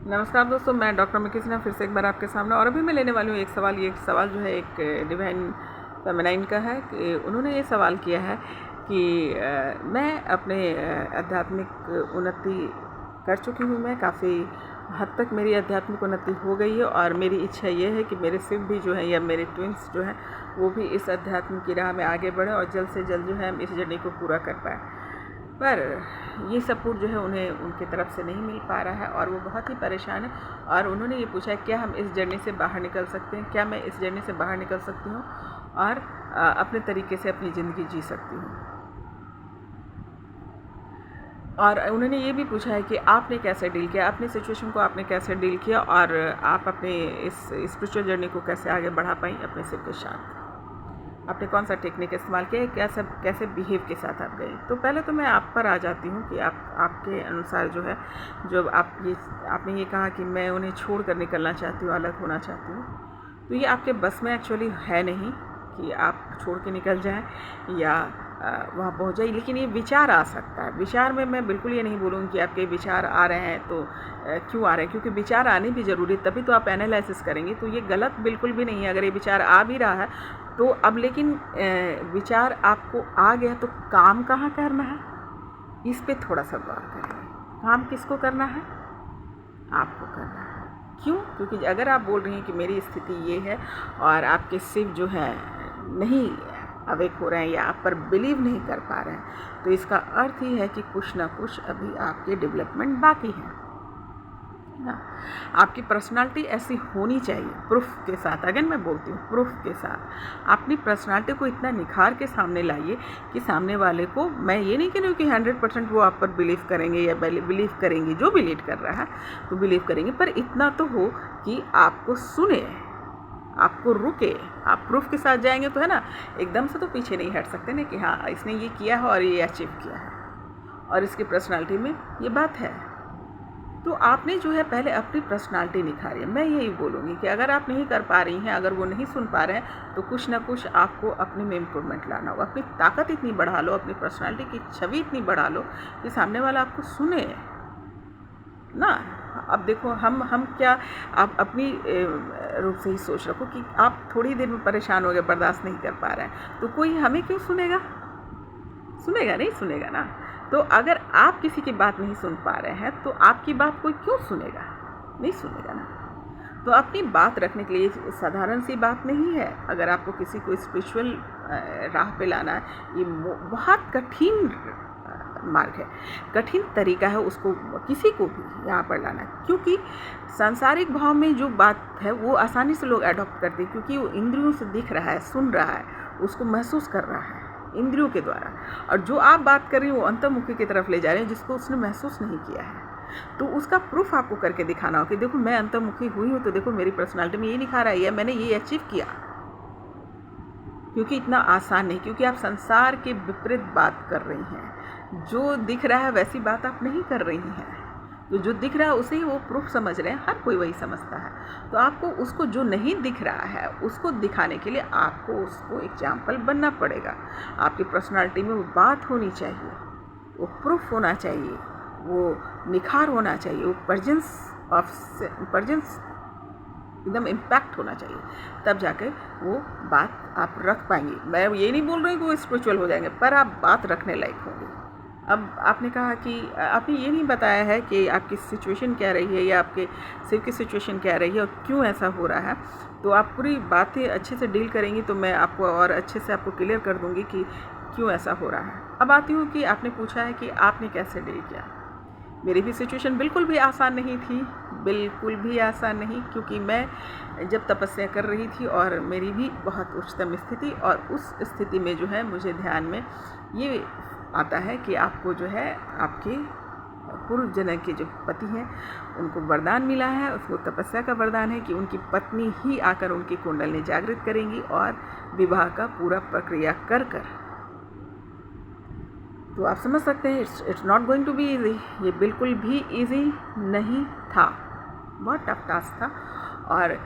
नमस्कार दोस्तों, मैं डॉक्टर मिकी सिन्हा फिर से एक बार आपके सामने। और अभी मैं लेने वाली हूँ एक सवाल। ये सवाल जो है एक डिवाइन फेमिनाइन का है कि उन्होंने ये सवाल किया है कि मैं अपने आध्यात्मिक उन्नति कर चुकी हूँ। मैं काफ़ी हद तक मेरी आध्यात्मिक उन्नति हो गई है और मेरी इच्छा ये है कि मेरे शिव भी जो है या मेरे ट्विंस जो हैं वो भी इस अध्यात्म की राह में आगे बढ़े और जल्द से जल्द जो है हम इस जर्नी को पूरा कर पाएँ। पर ये सपोर्ट जो है उन्हें उनकी तरफ से नहीं मिल पा रहा है और वो बहुत ही परेशान है। और उन्होंने ये पूछा है क्या हम इस जर्नी से बाहर निकल सकते हैं, क्या मैं इस जर्नी से बाहर निकल सकती हूँ और अपने तरीके से अपनी ज़िंदगी जी सकती हूँ। और उन्होंने ये भी पूछा है कि आपने कैसे डील किया, अपनी सिचुएशन को आपने कैसे डील किया और आप अपने इस स्पिरिचुअल जर्नी को कैसे आगे बढ़ा पाई अपने शिव के साथ। आपने कौन सा टेक्निक इस्तेमाल किया, कैसे बिहेव के साथ आप गए। तो पहले तो मैं आप पर आ जाती हूँ कि आपके अनुसार जो है, जब आपने ये कहा कि मैं उन्हें छोड़ कर निकलना चाहती हूँ, अलग होना चाहती हूँ, तो ये आपके बस में एक्चुअली है नहीं कि आप छोड़ के निकल जाएं या वहाँ पहुँच जाए। लेकिन ये विचार आ सकता है। विचार में मैं बिल्कुल ये नहीं बोलूँगी कि आपके विचार आ रहे हैं तो क्यों आ रहे हैं, क्योंकि विचार आने भी ज़रूरी है, तभी तो आप एनालिसिस करेंगे। तो ये गलत बिल्कुल भी नहीं है अगर ये विचार आ भी रहा है तो अब। लेकिन विचार आपको आ गया तो काम कहाँ करना है, इस पे थोड़ा सा गौर करें। काम किसको करना है? आपको करना है। क्यों? क्योंकि अगर आप बोल रही हैं कि मेरी स्थिति ये है और आपके शिव जो है नहीं अवेक हो रहे हैं या आप पर बिलीव नहीं कर पा रहे हैं, तो इसका अर्थ ही है कि कुछ ना कुछ अभी आपके डेवलपमेंट बाकी है ना। आपकी पर्सनालिटी ऐसी होनी चाहिए प्रूफ के साथ। अगर मैं बोलती हूँ प्रूफ के साथ, अपनी पर्सनालिटी को इतना निखार के सामने लाइए कि सामने वाले को, मैं ये नहीं कह रही हूँ कि 100% वो आप पर बिलीव करेंगे या बिलीव करेंगी, जो भी लीड कर रहा है तो बिलीव करेंगे, पर इतना तो हो कि आपको सुने, आपको रुके। आप प्रूफ के साथ जाएंगे तो है ना, एकदम से तो पीछे नहीं हट सकते ना कि हाँ इसने ये किया है और ये अचीव किया है और इसकी पर्सनालिटी में ये बात है। तो आपने जो है पहले अपनी पर्सनालिटी निखारी है। मैं यही बोलूँगी कि अगर आप नहीं कर पा रही हैं, अगर वो नहीं सुन पा रहे हैं, तो कुछ ना कुछ आपको अपने में इम्प्रूवमेंट लाना होगा। अपनी ताकत इतनी बढ़ा लो, अपनी पर्सनालिटी की छवि इतनी बढ़ा लो कि सामने वाला आपको सुने ना। अब देखो हम क्या, आप अपनी रूप से ही सोच रखो कि आप थोड़ी देर में परेशान हो गए, बर्दाश्त नहीं कर पा रहे हैं, तो कोई हमें क्यों सुनेगा? सुनेगा नहीं, सुनेगा ना। तो अगर आप किसी की बात नहीं सुन पा रहे हैं तो आपकी बात कोई क्यों सुनेगा? नहीं सुनेगा ना। तो अपनी बात रखने के लिए साधारण सी बात नहीं है। अगर आपको किसी को स्पिरिचुअल राह पे लाना है, ये बहुत कठिन मार्ग है, कठिन तरीका है उसको किसी को भी यहाँ पर लाना, क्योंकि सांसारिक भाव में जो बात है वो आसानी से लोग अडॉप्ट करते हैं, क्योंकि वो इंद्रियों से दिख रहा है, सुन रहा है, उसको महसूस कर रहा है इंद्रियों के द्वारा। और जो आप बात कर रही हो वो अंतर्मुखी की तरफ ले जा रहे हैं, जिसको उसने महसूस नहीं किया है। तो उसका प्रूफ आपको करके दिखाना हो कि देखो मैं अंतर्मुखी हुई हूँ, तो देखो मेरी पर्सनालिटी में ये दिखा रहा है या मैंने ये अचीव किया। क्योंकि इतना आसान नहीं, क्योंकि आप संसार के विपरीत बात कर रही हैं। जो दिख रहा है वैसी बात आप नहीं कर रही हैं। तो जो दिख रहा है उसे ही वो प्रूफ समझ रहे हैं, हर कोई वही समझता है। तो आपको उसको जो नहीं दिख रहा है उसको दिखाने के लिए आपको उसको एग्जाम्पल बनना पड़ेगा। आपकी पर्सनालिटी में वो बात होनी चाहिए, वो प्रूफ होना चाहिए, वो निखार होना चाहिए, वो प्रजेंस एकदम इम्पैक्ट होना चाहिए, तब जाके वो बात आप रख पाएंगी। मैं ये नहीं बोल रही कि वो स्पिरिचुअल हो जाएंगे, पर आप बात रखने लायक होंगी। अब आपने कहा कि आपने ये नहीं बताया है कि आपकी सिचुएशन क्या रही है या आपके शिव की सिचुएशन क्या रही है और क्यों ऐसा हो रहा है। तो आप पूरी बातें अच्छे से डील करेंगी तो मैं आपको और अच्छे से आपको क्लियर कर दूंगी कि क्यों ऐसा हो रहा है। अब आती हूँ कि आपने पूछा है कि आपने कैसे डील किया। मेरी भी सिचुएशन बिल्कुल भी आसान नहीं थी, बिल्कुल भी आसान नहीं, क्योंकि मैं जब तपस्या कर रही थी और मेरी भी बहुत उच्चतम स्थिति, और उस स्थिति में जो है मुझे ध्यान में ये आता है कि आपको जो है आपके पूर्व जन्म के जो पति हैं उनको वरदान मिला है, उसको तपस्या का वरदान है कि उनकी पत्नी ही आकर उनकी कुंडली जागृत करेंगी और विवाह का पूरा प्रक्रिया कर कर। तो आप समझ सकते हैं it's not going to be easy. ये बिल्कुल भी ईजी नहीं था, बहुत टफ टास्क था। और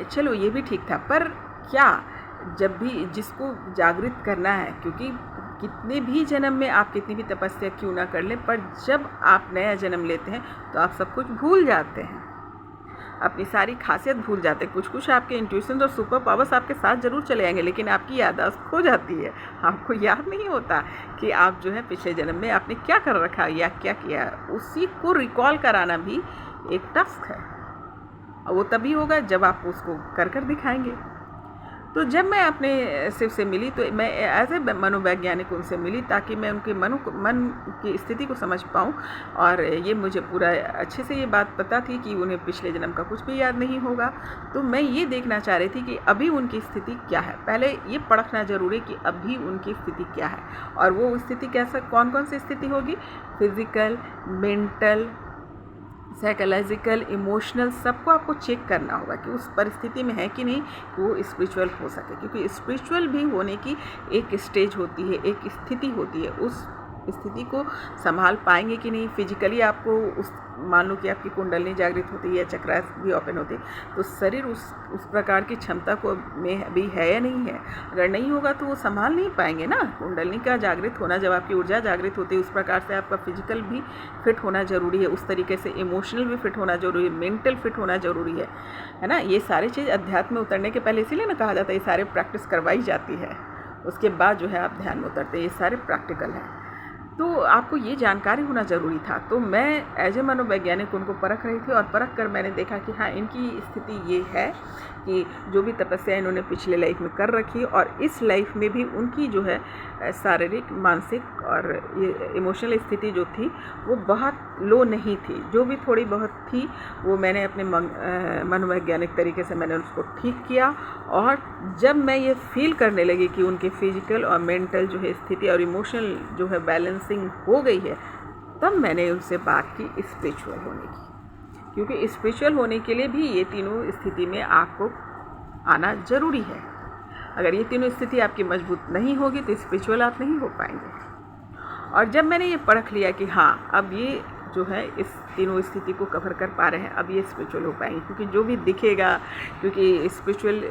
चलो ये भी ठीक था, पर क्या जब भी जिसको जागृत करना है, क्योंकि कितने भी जन्म में आप कितनी भी तपस्या क्यों ना कर लें, पर जब आप नया जन्म लेते हैं तो आप सब कुछ भूल जाते हैं। अपनी सारी खासियत भूल जाते हैं। कुछ कुछ आपके इंट्यूशन और सुपर पावर्स आपके साथ ज़रूर चले आएंगे, लेकिन आपकी याददाश्त खो जाती है। आपको याद नहीं होता कि आप जो है पिछले जन्म में आपने क्या कर रखा या क्या किया। उसी को रिकॉल कराना भी एक टास्क है, और वो तभी होगा जब आप उसको कर कर दिखाएंगे। तो जब मैं अपने शिव से मिली तो मैं एज ए मनोवैज्ञानिक उनसे मिली, ताकि मैं उनके मन की स्थिति को समझ पाऊँ। और ये मुझे पूरा अच्छे से ये बात पता थी कि उन्हें पिछले जन्म का कुछ भी याद नहीं होगा। तो मैं ये देखना चाह रही थी कि अभी उनकी स्थिति क्या है। पहले ये परखना ज़रूरी कि अभी उनकी स्थिति क्या है, और वो स्थिति कैसा, कौन कौन सी स्थिति होगी, फिज़िकल, मेंटल, साइकोलॉजिकल, इमोशनल, सबको आपको चेक करना होगा कि उस परिस्थिति में है कि नहीं कि वो स्पिरिचुअल हो सके। क्योंकि स्पिरिचुअल भी होने की एक स्टेज होती है, एक स्थिति होती है। उस स्थिति को संभाल पाएंगे कि नहीं। फिजिकली आपको उस, मान लो कि आपकी कुंडलिनी जागृत होती है, चक्रास भी ओपन होती है, तो शरीर उस प्रकार की क्षमता को में अभी है या नहीं है। अगर नहीं होगा तो वो संभाल नहीं पाएंगे ना। कुंडलिनी का जागृत होना, जब आपकी ऊर्जा जागृत होती है, उस प्रकार से आपका फिजिकल भी फिट होना ज़रूरी है, उस तरीके से इमोशनल भी फिट होना ज़रूरी है, मेंटल फिट होना ज़रूरी है ना। ये सारी चीज़ अध्यात्म में उतरने के पहले इसीलिए ना कहा जाता है ये सारे प्रैक्टिस करवाई जाती है, उसके बाद जो है आप ध्यान में उतरते हैं। ये सारे प्रैक्टिकल हैं, तो आपको ये जानकारी होना ज़रूरी था। तो मैं एज ए मनोवैज्ञानिक उनको परख रही थी, और परख कर मैंने देखा कि हाँ, इनकी स्थिति ये है कि जो भी तपस्या इन्होंने पिछले लाइफ में कर रखी, और इस लाइफ में भी उनकी जो है शारीरिक, मानसिक और ये इमोशनल स्थिति जो थी वो बहुत लो नहीं थी। जो भी थोड़ी बहुत थी वो मैंने अपने मनोवैज्ञानिक तरीके से मैंने उसको ठीक किया। और जब मैं ये फील करने लगी कि उनके फिजिकल और मेंटल जो है स्थिति और इमोशनल जो है बैलेंसिंग हो गई है, तब मैंने उनसे बात की स्पिरिचुअल होने की। क्योंकि स्पिरिचुअल होने के लिए भी ये तीनों स्थिति में आपको आना ज़रूरी है। अगर ये तीनों स्थिति आपकी मजबूत नहीं होगी तो स्पिरिचुअल आप नहीं हो पाएंगे। और जब मैंने ये परख लिया कि हाँ, अब ये जो है इस तीनों स्थिति को कवर कर पा रहे हैं, अब ये स्पिरिचुअल हो पाएंगे। क्योंकि जो भी दिखेगा, क्योंकि स्पिरिचुअल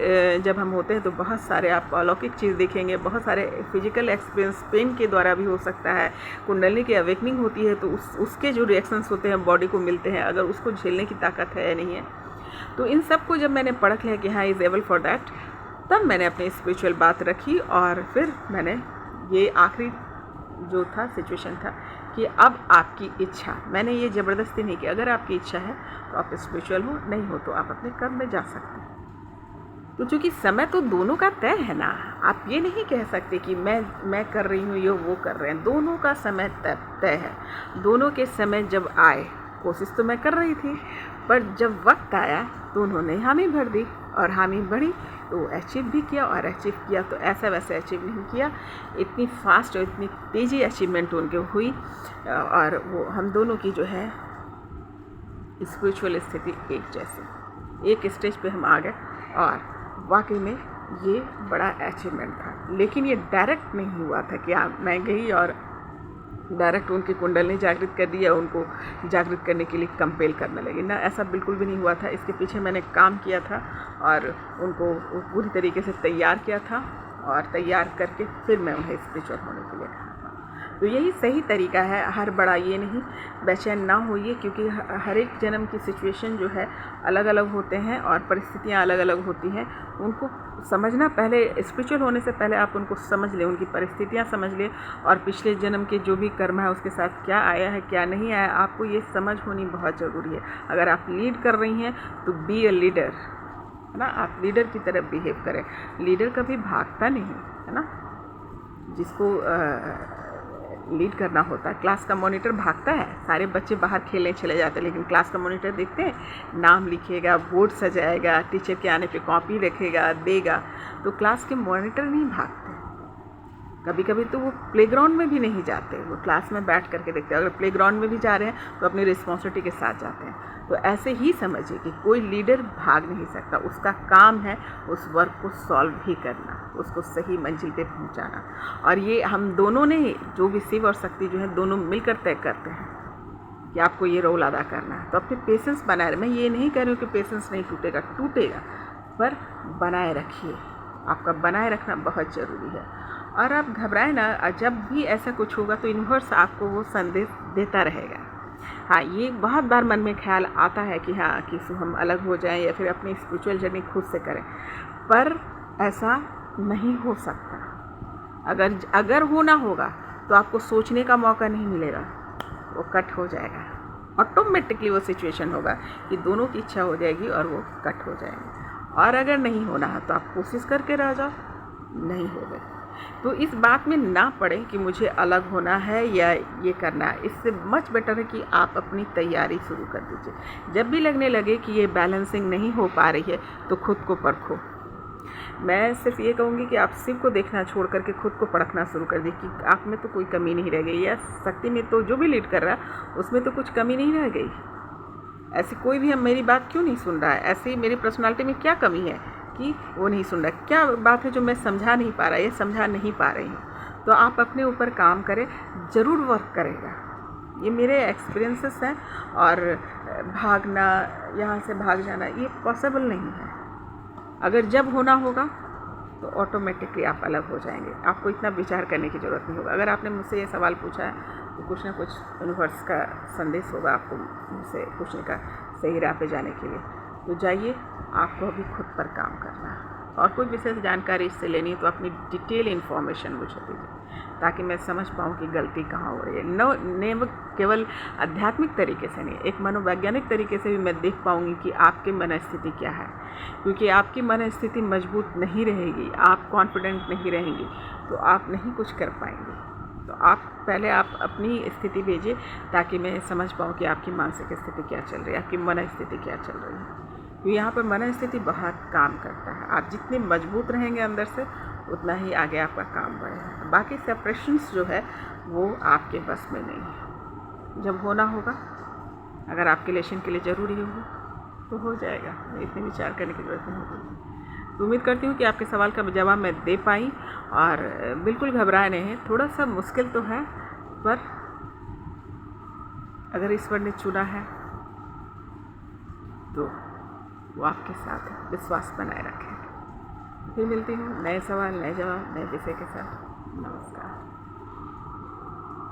जब हम होते हैं तो बहुत सारे आपको अलौकिक चीज़ दिखेंगे, बहुत सारे फिजिकल एक्सपीरियंस पेन के द्वारा भी हो सकता है। कुंडलिनी की अवेकनिंग होती है तो उसके जो रिएक्शंस होते हैं बॉडी को मिलते हैं, अगर उसको झेलने की ताकत है या नहीं है। तो इन सब को जब मैंने परख लिया कि हाँ, इज़ एबल फॉर दैट, तब मैंने अपनी स्पिरिचुअल बात रखी। और फिर मैंने ये आखिरी जो था सिचुएशन था कि अब आपकी इच्छा, मैंने ये ज़बरदस्ती नहीं की, अगर आपकी इच्छा है तो आप स्पिरिचुअल हो, नहीं हो तो आप अपने कर्म में जा सकते हैं। तो चूँकि समय तो दोनों का तय है ना, आप ये नहीं कह सकते कि मैं कर रही हूँ, ये वो कर रहे हैं। दोनों का समय तय है। दोनों के समय जब आए, कोशिश तो मैं कर रही थी, पर जब वक्त आया तो उन्होंने हामी भर दी, और हामी बढ़ी तो अचीव भी किया। और अचीव किया तो ऐसा वैसे अचीव नहीं किया, इतनी फास्ट और इतनी तेज़ी अचीवमेंट उनके हुई। और वो हम दोनों की जो है स्पिरिचुअल स्थिति एक जैसी, एक स्टेज पे हम आ गए। और वाकई में ये बड़ा अचीवमेंट था। लेकिन ये डायरेक्ट नहीं हुआ था कि मैं गई और डायरेक्ट उनकी कुंडलिनी जागृत कर दी या उनको जागृत करने के लिए कंपेल करने लगी ना, ऐसा बिल्कुल भी नहीं हुआ था। इसके पीछे मैंने काम किया था और उनको पूरी तरीके से तैयार किया था, और तैयार करके फिर मैं उन्हें स्पिरिचुअल होने के लिए कहा। तो यही सही तरीका है। हर बड़ा ये नहीं, बेचैन ना होइए, क्योंकि हर एक जन्म की सिचुएशन जो है अलग अलग होते हैं और परिस्थितियाँ अलग अलग होती हैं। उनको समझना, पहले स्पिरिचुअल होने से पहले आप उनको समझ लें, उनकी परिस्थितियाँ समझ लें, और पिछले जन्म के जो भी कर्म है उसके साथ क्या आया है क्या नहीं आया, आपको ये समझ होनी बहुत ज़रूरी है। अगर आप लीड कर रही हैं तो बी अ लीडर, है ना, आप लीडर की तरह बिहेव करें। लीडर कभी भागता नहीं, है ना। जिसको लीड करना होता है, क्लास का मॉनिटर भागता है, सारे बच्चे बाहर खेलने चले जाते हैं, लेकिन क्लास का मॉनिटर देखते हैं, नाम लिखेगा, बोर्ड सजाएगा, टीचर के आने पे कॉपी रखेगा, देगा। तो क्लास के मॉनिटर नहीं भागते। कभी कभी तो वो प्लेग्राउंड में भी नहीं जाते, वो क्लास में बैठ करके देखते हैं। अगर प्लेग्राउंड में भी जा रहे हैं तो अपनी रिस्पॉन्सिबिलिटी के साथ जाते हैं। तो ऐसे ही समझिए कि कोई लीडर भाग नहीं सकता, उसका काम है उस वर्क को सॉल्व भी करना, उसको सही मंजिल पे पहुंचाना। और ये हम दोनों ने, जो भी शिव और शक्ति जो है, दोनों मिलकर तय करते हैं कि आपको ये रोल अदा करना है। तो अपने पेशेंस बनाए रखें। मैं ये नहीं कह रही हूँ कि पेशेंस नहीं टूटेगा, टूटेगा, पर बनाए रखिए। आपका बनाए रखना बहुत ज़रूरी है। और आप घबराएं ना, जब भी ऐसा कुछ होगा तो यूनिवर्स आपको वो संदेश देता रहेगा हाँ, ये बहुत बार मन में ख्याल आता है कि हाँ, कि हम अलग हो जाएं या फिर अपनी स्पिरिचुअल जर्नी खुद से करें, पर ऐसा नहीं हो सकता। अगर होना होगा तो आपको सोचने का मौका नहीं मिलेगा, वो कट हो जाएगा। ऑटोमेटिकली वो सिचुएशन होगा कि दोनों की इच्छा हो जाएगी और वो कट हो जाएंगे। और अगर नहीं होना है तो आप कोशिश करके रह जाओ, नहीं हो गए तो इस बात में ना पड़े कि मुझे अलग होना है या ये करना है। इससे मच बेटर है कि आप अपनी तैयारी शुरू कर दीजिए। जब भी लगने लगे कि ये बैलेंसिंग नहीं हो पा रही है तो खुद को परखो। मैं सिर्फ ये कहूँगी कि आप शिव को देखना छोड़ करके खुद को परखना शुरू कर दीजिए कि आप में तो कोई कमी नहीं रह गई, या शक्ति में तो जो भी लीड कर रहा है उसमें तो कुछ कमी नहीं रह गई। ऐसी कोई भी हम मेरी बात क्यों नहीं सुन रहा है, ऐसी मेरी पर्सनालिटी में क्या कमी है कि वो नहीं सुन रहा, क्या बात है जो मैं समझा नहीं पा रहा, ये समझा नहीं पा रही हूँ। तो आप अपने ऊपर काम करें, ज़रूर वर्क करेगा। ये मेरे एक्सपीरियंसेस हैं। और भागना, यहाँ से भाग जाना, ये पॉसिबल नहीं है। अगर जब होना होगा तो ऑटोमेटिकली आप अलग हो जाएंगे, आपको इतना विचार करने की ज़रूरत नहीं होगा। अगर आपने मुझसे ये सवाल पूछा है तो कुछ ना कुछ यूनिवर्स का संदेश होगा आपको मुझसे पूछने का, सही राह पे जाने के लिए। तो जाइए, आपको अभी खुद पर काम करना है। और कोई विशेष जानकारी इससे लेनी है तो अपनी डिटेल इन्फॉर्मेशन मुझे दीजिए, ताकि मैं समझ पाऊँ कि गलती कहाँ हो रही है। केवल आध्यात्मिक तरीके से नहीं, एक मनोवैज्ञानिक तरीके से भी मैं देख पाऊँगी कि आपकी मन स्थिति क्या है। क्योंकि आपकी मन स्थिति मजबूत नहीं रहेगी, आप कॉन्फिडेंट नहीं रहेंगी, तो आप नहीं कुछ कर पाएंगे। तो पहले आप अपनी स्थिति भेजिए, ताकि मैं समझ पाऊँ कि आपकी मानसिक स्थिति क्या चल रही है, आपकी मन स्थिति क्या चल रही है। तो यहाँ पर मन स्थिति बहुत काम करता है। आप जितने मजबूत रहेंगे अंदर से, उतना ही आगे आपका काम बढ़ेगा। बाकी सेपरेशंस जो है वो आपके बस में नहीं है। जब होना होगा, अगर आपके रिलेशन के लिए ज़रूरी होगा तो हो जाएगा, इतने विचार करने की ज़रूरत नहीं होगी। तो उम्मीद करती हूँ कि आपके सवाल का जवाब मैं दे पाई। और बिल्कुल घबराए नहीं, थोड़ा सा मुश्किल तो है, पर अगर ईश्वर ने चुना है तो वो आपके साथ है। विश्वास बनाए रखें। फिर मिलती हूँ नए सवाल, नए जवाब, नए विषय के साथ। नमस्कार।